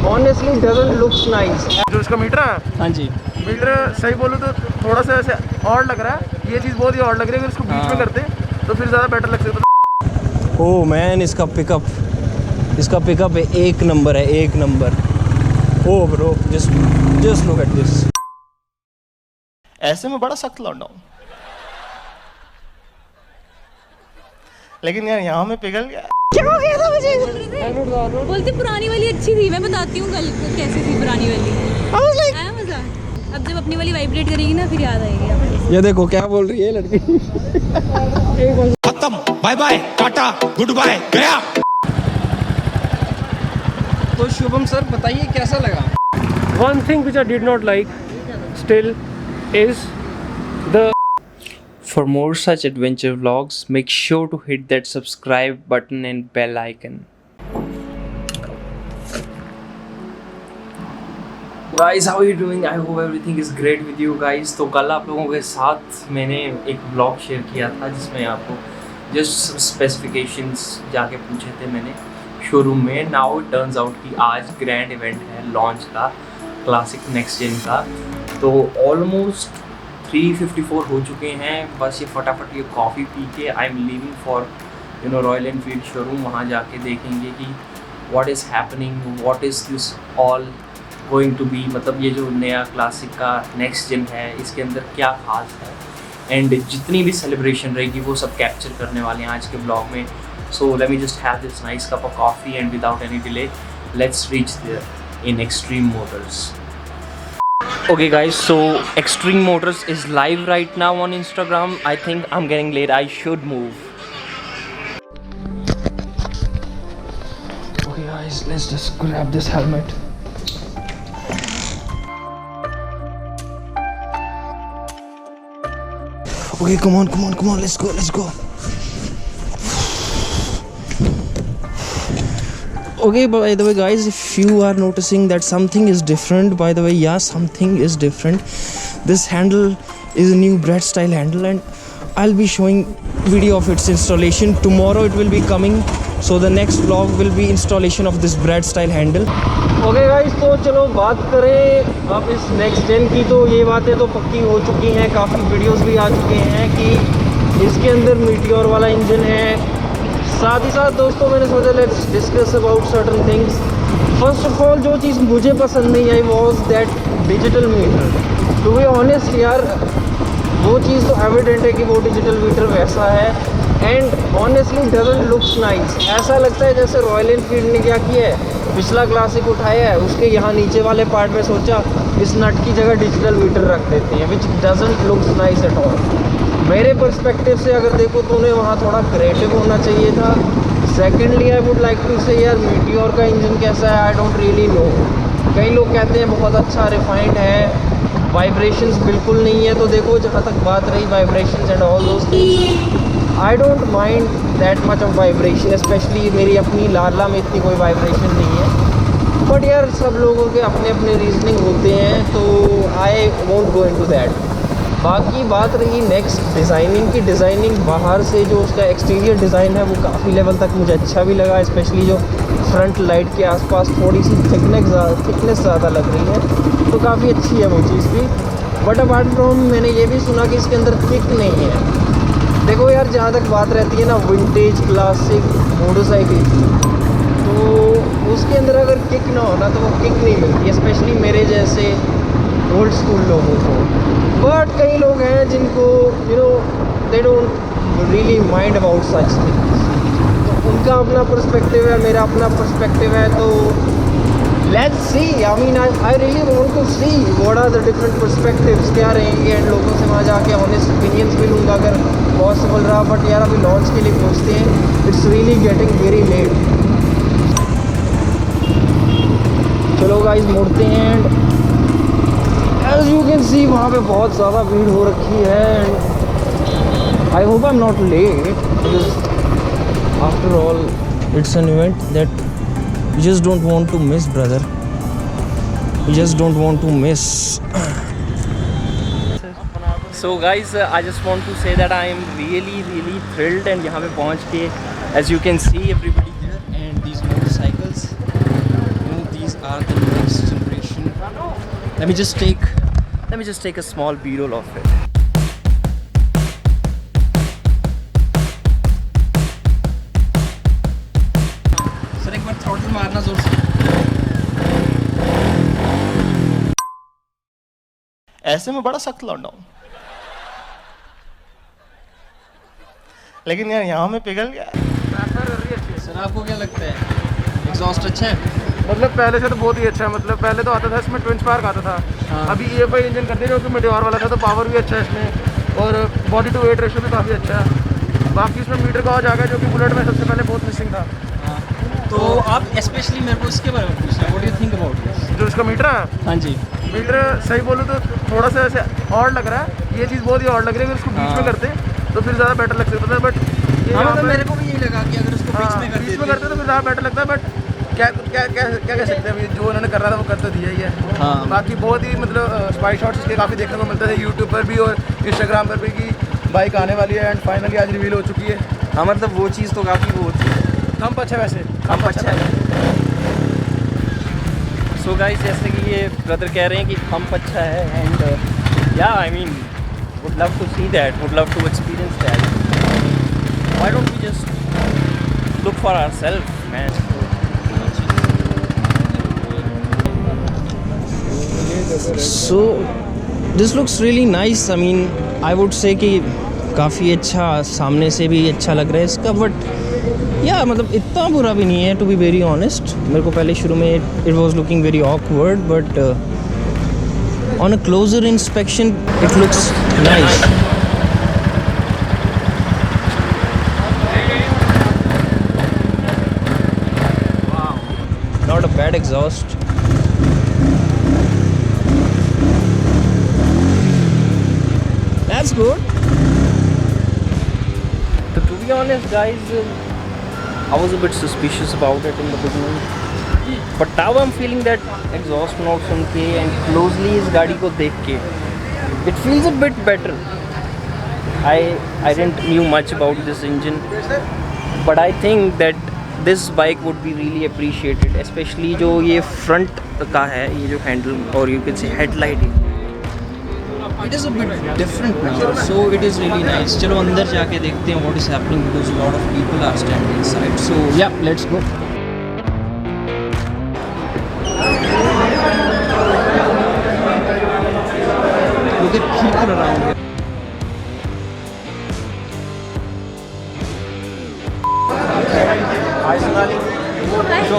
Honestly doesn't looks nice. जो इसका metre है, हाँ जी, मीटर सही बोलूँ तो थोड़ा सा ऐसे और लग रहा है। ये चीज़ बहुत ही और लग रही है। अगर इसको बीच में करते तो फिर ज़्यादा बेटर लग सकता। ओह मैन, इसका पिकअप है, एक नंबर है, एक number. Oh bro, just look at this. ऐसे में बड़ा सख्त लौंडा हूं, लेकिन यार यहाँ में पिघल गया। क्या हो गया था मुझे? बोलती पुरानी वाली अच्छी थी, मैं बताती हूँ कल कैसी थी पुरानी वाली। आया मजा? अब जब अपनी वाली वाइब्रेट करेगी ना फिर याद आएगी आपको। ये देखो क्या बोल रही है लड़की। खत्म, bye bye, tata, goodbye, गया। तो शुभम सर बताइए कैसा लगा? One thing which I did not like still is the. For more such adventure vlogs, make sure to hit that subscribe button and bell icon. Guys, how are you doing? I hope everything is great with you guys. तो कल आप लोगों के साथ मैंने एक vlog share किया था जिसमें आपको just specifications जाके पूछे थे मैंने शोरूम में. Now it turns out कि आज grand event है लॉन्च का क्लासिक नेक्स्ट जेन का. तो ऑलमोस्ट 3:54 हो चुके हैं. बस ये फटाफट ये कॉफ़ी पी के I am leaving for Royal Enfield showroom. वहाँ जाके देखेंगे कि what is happening, what is this all going to be. मतलब ये जो नया क्लासिक का नेक्स्ट जेन है इसके अंदर क्या खास है, एंड जितनी भी सेलिब्रेशन रहेगी वो सब कैप्चर करने वाले हैं आज के ब्लॉग में. So let me just have this nice cup of coffee and without any delay let's reach there in Extreme Motors. Okay guys, so Extreme Motors is live right now on Instagram. I think I'm getting late, I should move. Okay guys, let's just grab this helmet. Okay, come on, let's go. Okay, by the way guys, if you are noticing that something is different, by the way, yeah, something is different. This handle is a new bread style handle and I'll be showing video of its installation. Tomorrow it will be coming, so the next vlog will be installation of this bread style handle. Okay guys, तो चलो बात करें अब इस next gen की. तो ये बातें तो पक्की हो चुकी हैं, काफ़ी वीडियोस भी आ चुके हैं कि इसके अंदर मीटियोर वाला इंजन है. साथ ही साथ दोस्तों मैंने सोचा let's discuss about certain things. First of all जो चीज़ मुझे पसंद नहीं आई was that digital meter. To be honest यार, वो चीज़ तो एविडेंट है कि वो डिजिटल मीटर वैसा है and honestly doesn't looks nice. ऐसा लगता है जैसे रॉयल एनफील्ड ने क्या किया है, पिछला क्लासिक उठाया है, उसके यहाँ नीचे वाले पार्ट में सोचा इस नट की जगह डिजिटल मीटर रख देते हैं, विच doesn't looks nice at all. मेरे पर्सपेक्टिव से अगर देखो तो उन्हें वहाँ थोड़ा क्रिएटिव होना चाहिए था. Secondly I would like to say यार मीटियोर का इंजन कैसा है आई डोंट रियली नो. कई लोग कहते हैं बहुत अच्छा रिफाइंड है, वाइब्रेशंस बिल्कुल नहीं है. तो देखो जहाँ तक बात रही vibrations and all those things, I don't mind that much of vibration. Specially मेरी अपनी लाला में इतनी कोई वाइब्रेशन नहीं है. बट यार सब लोगों के अपने अपने रीजनिंग होते हैं, तो I won't go into that. बाकी बात रही नेक्स्ट डिज़ाइनिंग की. डिज़ाइनिंग बाहर से जो उसका एक्सटीरियर डिज़ाइन है वो काफ़ी लेवल तक मुझे अच्छा भी लगा. स्पेशली जो फ्रंट लाइट के आसपास थोड़ी सी थिकनेस ज़्यादा लग रही है, तो काफ़ी अच्छी है वो चीज़ भी. बट अपार्ट फ्रॉम मैंने ये भी सुना कि इसके अंदर किक नहीं है. देखो यार, जहाँ तक बात रहती है ना विंटेज क्लासिक मोटरसाइकिल की, तो उसके अंदर अगर किक ना हो ना तो वो किक नहीं मिलती, स्पेशली मेरे जैसे ओल्ड स्कूल लोगों को. बट कई लोग हैं जिनको they don't really mind about such things. तो उनका अपना पर्सपेक्टिव है, मेरा अपना पर्सपेक्टिव है. तो let's see. I mean I really want to see what are the different perspectives क्या रहेंगे, एंड लोगों से वहाँ जाके ऑनेस्ट ओपिनियंस भी लूँगा अगर पॉसिबल रहा. बट यार अभी लॉन्च के लिए पहुँचते हैं, it's really getting very late. चलो गाइस मुड़ते हैं. एज यू कैन सी वहाँ पे बहुत ज़्यादा भीड़ हो रखी है. I hope I am not let, because after all it's an event that you just don't want to miss, brother. You just don't want to miss. So guys, I just want to say that I am really thrilled, and यहाँ पे पहुँच के as you can see everybody And these motorcycles, these are the next generation. Let me just take a small B-roll of it. Sir एक बार throttle मारना जोर से. ऐसे में बड़ा सख्त लौंडा हूं, लेकिन यार यहाँ में पिघल गया. सर आपको क्या लगता है एग्जॉस्ट अच्छा है? मतलब पहले से तो बहुत ही अच्छा है. मतलब पहले तो आता था इसमें ट्विन स्पार्क आता था. हाँ. अभी EFI इंजन कर दिया जो कि मेटेओर वाला था, तो पावर भी अच्छा है इसमें और बॉडी टू वेट रेशियो भी काफ़ी अच्छा है. बाकी इसमें मीटर का आ गया जो कि बुलेट में सबसे पहले बहुत मिसिंग था. तो आप स्पेशली मेरे को इसके बारे में पूछना, what do you think about this? जो इसका मीटर है, हाँ जी. मीटर सही बोलूँ तो थोड़ा सा ऐसे और लग रहा है. ये चीज़ बहुत ही और लग रही है. अगर इसको बीच में करते तो फिर ज़्यादा बेटर लग सकता था. बट मतलब मेरे को भी यही लगा कि अगर उसको बीच में कर बीच में करते तो फिर ज़्यादा बेटर लगता है. बट क्या कह सकते हैं, अभी जो उन्होंने कर रहा था वो कर तो दिया ही है. हाँ. बाकी बहुत ही मतलब स्पाई शॉट्स इसके काफ़ी देखने को मिलते थे यूट्यूब पर भी और इंस्टाग्राम पर भी कि बाइक आने वाली है. एंड फाइनली आज रिवील हो चुकी है. हाँ मतलब वो चीज़ तो काफ़ी वो होती है. थंप अच्छा है वैसे, थंप अच्छा है. सो गाइस जैसे कि ये ब्रदर कह रहे हैं कि थंप अच्छा है एंड या I mean would love to see that, would love to experience that. Why don't we just look for ourself man. So this looks really nice. I mean I would say कि काफ़ी अच्छा, सामने से भी अच्छा लग रहा है इसका. बट या मतलब इतना बुरा भी नहीं है टू बी वेरी ऑनेस्ट. मेरे को पहले शुरू में it was looking very awkward but on a closer inspection it looks nice. Not a bad exhaust. That's good. So to be honest guys, I was a bit suspicious about it in the beginning. But now I'm feeling that exhaust note सुन के and closely इस गाड़ी को देख के it feels a bit better. I didn't knew much about this engine, but I think that this bike would be really appreciated, especially जो ये front का है, ये जो handle और you can say headlight है. It is a bit different now, so it is really nice. चलो अंदर जाके देखते हैं what is happening because a lot of people are standing inside. So yeah, let's go. Look at people around here. Hi Sonali. So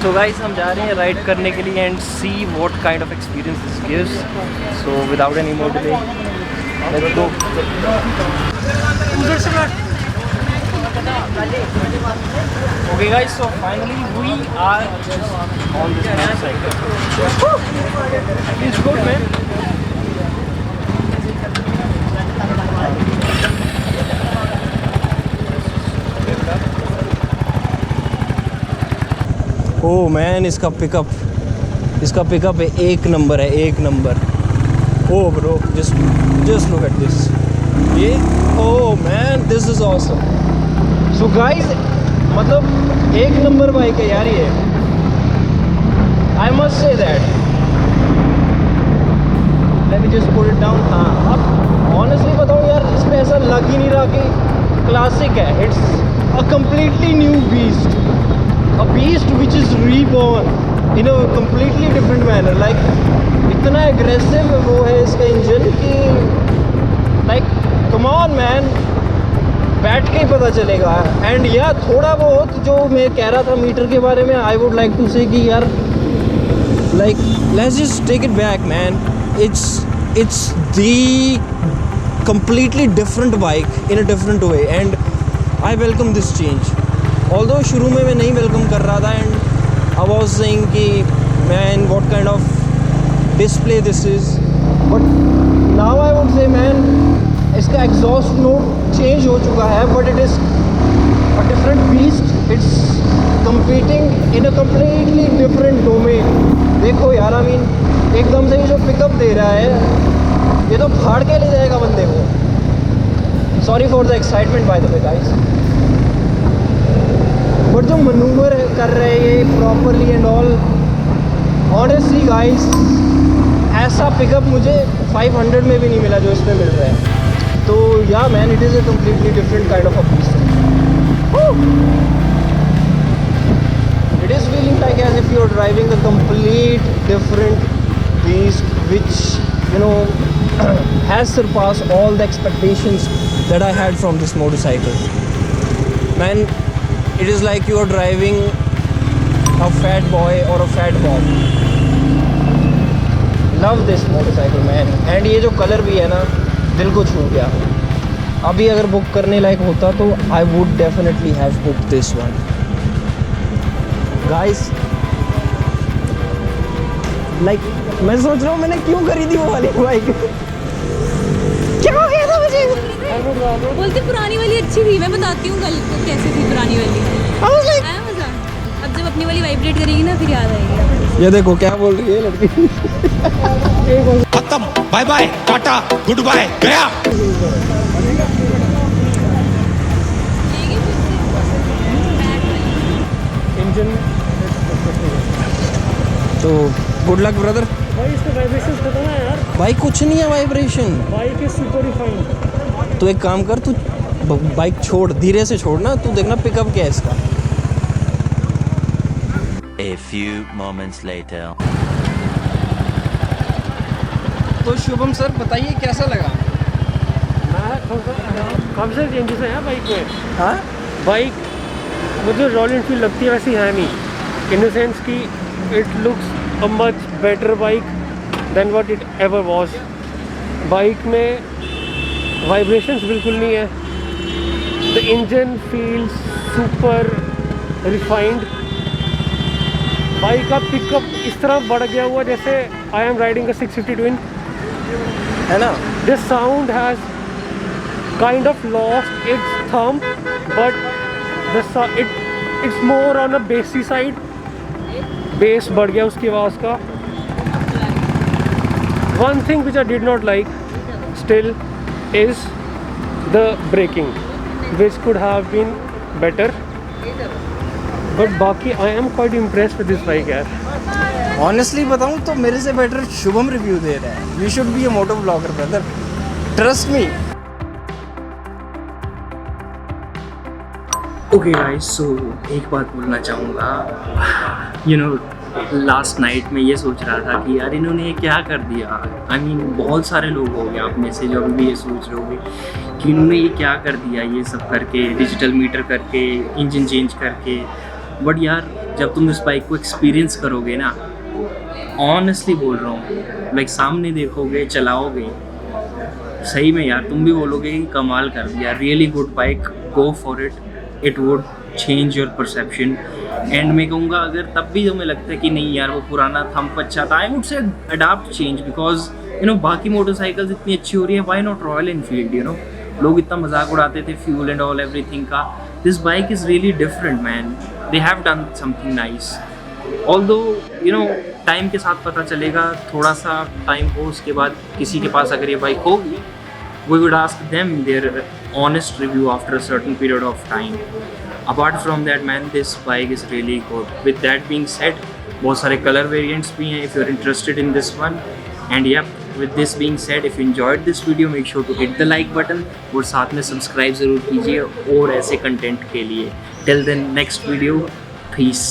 So guys, हम जा रहे हैं ride करने के लिए and see what kind of experience this gives. So without any more delay, let's go. Okay guys, so finally we are just on this motorcycle. It's good man. Oh man, इसका pickup है एक number है, एक number. Oh bro, just look at this. ये oh man, this is awesome. So guys, मतलब एक number bike है यार ये. I must say that. Let me just put it down. हाँ, अब ऑनेस्टली बताऊँ यार, इस पर ऐसा लग ही नहीं रहा कि क्लासिक है. It's a completely new beast. A beast which is reborn in a completely different manner. Like इतना aggressive वो है इसका इंजन कि like come on man, बैठ के ही पता चलेगा. एंड यार थोड़ा बहुत जो मैं कह रहा था मीटर के बारे में, I would like to say कि यार like let's just take it back man. It's the completely different bike in a different way and I welcome this change. Although शुरू में मैं नहीं वेलकम कर रहा था एंड आई वाज सेइंग कि man what kind of display this is, but now I would say man इसका exhaust note हो चुका है, but it is a different beast. It's competing in a completely different domain. देखो यार, I mean एकदम से ये जो पिकअप दे रहा है, ये तो फाड़ के ले जाएगा बंदे को. Sorry for the excitement by the way guys, but जो मनूवर कर रहे हैं ये properly and all, honestly guys, ऐसा पिकअप मुझे 500 में भी नहीं मिला जो इसमें मिल रहा है. तो या man, it is a completely different kind of a beast. It is feeling like as if you are driving a complete different beast, which, you know, has surpassed all the expectations that I had from this motorcycle. Man, it is like you are driving a fat boy or a fat mom. Love this motorcycle, man. And ये जो colour भी है ना, दिल को छू गया. अभी अगर बुक करने लायक होता तो I would definitely have booked this one. Guys, like मैं सोच रहा हूँ मैंने क्यों खरीदी वो वाली बाइक. क्या हो गया था मुझे? बोलते पुरानी वाली अच्छी थी. मैं बताती हूँ कल कैसी थी पुरानी वाली. आया मजा. अब जब अपनी वाली वाइब्रेट करेगी ना फिर याद आएगी. ये देखो क्या बोल रही है लड़की. खत्म, bye bye, tata, goodbye, गया. इंजन तो गुड लक ब्रदर. भाई इसके वाइब्रेशंस खत्म है यार. भाई कुछ नहीं है vibration. Bike is super refined. तो एक काम कर, तू बाइक छोड़, धीरे से छोड़ ना, तू देखना पिकअप क्या है इसका. A few moments later. तो शुभम सर बताइए कैसा लगा. काफ़ी सारे चेंजेस हैं यार बाइक में. हाँ, बाइक मुझे रॉयल एनफील्ड लगती है वैसी है नहीं, इन द सेंस कि it looks a much better bike than what it ever was. Bike में वाइब्रेशंस बिल्कुल नहीं है. The engine feels super refined. Bike का पिकअप इस तरह बढ़ गया हुआ जैसे I am riding a 650 twin, है ना. This sound has kind of lost its thumb, but it's more on a bassy side. Bass बढ़ गया उसकी आवाज़ का. One thing which I did not like still is the braking, which could have been better. But बाकी I am quite impressed with this bike यार. Honestly बताऊँ तो मेरे से बेटर शुभम रिव्यू दे रहा है. You should be a moto blogger brother, trust me. Okay guys, so एक बात बोलना चाहूँगा. यू नो, लास्ट नाइट में ये सोच रहा था कि यार इन्होंने ये क्या कर दिया. आई मीन बहुत सारे लोग हो गए आप में से जो अभी भी ये सोच रहे होंगे कि इन्होंने ये क्या कर दिया, ये सब करके, डिजिटल मीटर करके, इंजन चेंज करके. बट यार जब तुम इस बाइक को एक्सपीरियंस करोगे ना, ऑनेस्टली बोल रहा हूँ, लाइक सामने देखोगे, चलाओगे, सही में यार तुम भी बोलोगे कि कमाल कर दिया. Really good bike, go for it. It would change your perception. And मैं कहूँगा अगर तब भी तुम्हें लगता है कि नहीं यार वो पुराना थंप अच्छा था, I would say adapt change, because you know बाकी मोटरसाइकिल्स इतनी अच्छी हो रही है, why not royal Enfield. You know लोग इतना मजाक उड़ाते थे फ्यूल एंड ऑल एवरीथिंग का. This bike is really different man. They have done something nice. Although you know time के साथ पता चलेगा, थोड़ा सा टाइम हो उसके बाद किसी के पास अगर ये बाइक होगी, we would ask them their honest review after a certain period of time. Apart from that man, this bike is really good. With that being said, बहुत सारे color variants भी हैं if you're interested in this one. And yep, with this being said, if you enjoyed this video, make sure to hit the like button और साथ में subscribe ज़रूर कीजिए और ऐसे content के लिए. Till then, next video, peace.